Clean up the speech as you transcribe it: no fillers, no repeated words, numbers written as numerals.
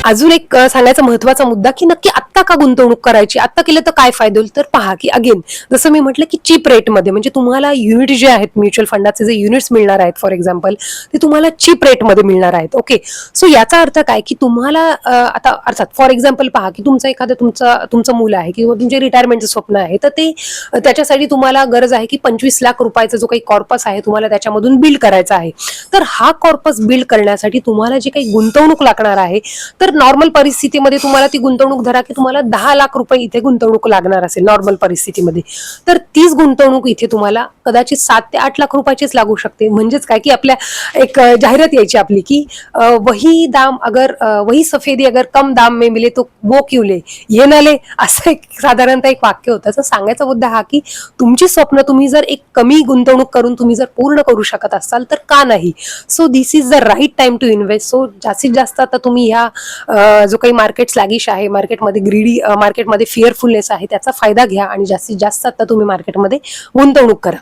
अजून एक सांगायचा महत्वाचा मुद्दा की नक्की आत्ता का गुंतवणूक करायची, आत्ता केलं तर काय फायदा होईल. तर पहा की अगेन जसं मी म्हटलं की चीप रेटमध्ये, म्हणजे तुम्हाला युनिट जे आहेत म्युच्युअल फंडाचे जे युनिट्स मिळणार आहेत फॉर एक्झाम्पल, ते तुम्हाला चीप रेटमध्ये मिळणार आहेत. ओके, सो याचा अर्थ काय की तुम्हाला आता अर्थात फॉर एक्झाम्पल पहा की तुमचं एखादं तुमचं मूल आहे किंवा तुमचे रिटायरमेंटचं स्वप्न आहे, तर ते त्याच्यासाठी तुम्हाला गरज आहे की 25 लाख रुपयाचा जो काही कॉर्पस आहे तुम्हाला त्याच्यामधून बिल्ड करायचा आहे. तर हा कॉर्पस बिल्ड करण्यासाठी तुम्हाला जी काही गुंतवणूक लागणार आहे, तर नॉर्मल परिस्थितीमध्ये तुम्हाला ती गुंतवणूक धरा की तुम्हाला 10 लाख रुपये इथे गुंतवणूक लागणार असेल नॉर्मल परिस्थितीमध्ये, तर तीच गुंतवणूक इथे तुम्हाला कदाचित 7 ते 8 लाख रुपयाचीच लागू शकते. म्हणजेच काय की आपल्या एक जाहिरात यायची आपली की वही दाम अगर वही सफेदी अगर कम दाम में मिले तो वो क्यों ले, ये ना ले, असं एक साधारणतः एक वाक्य होतं. तर सांगायचा मुद्दा हा की तुमची स्वप्न तुम्ही जर एक कमी गुंतवणूक करून तुम्ही जर पूर्ण करू शकत असाल तर का नाही. So this is the right time to invest. So जास्तीत जास्त आता तुम्ही ह्या जो काही मार्केट स्लॅगिश आहे, मार्केटमध्ये ग्रीडी, मार्केटमध्ये फिअरफुलनेस आहे, त्याचा फायदा घ्या आणि जास्तीत जास्त आता तुम्ही मार्केटमध्ये गुंतवणूक करा.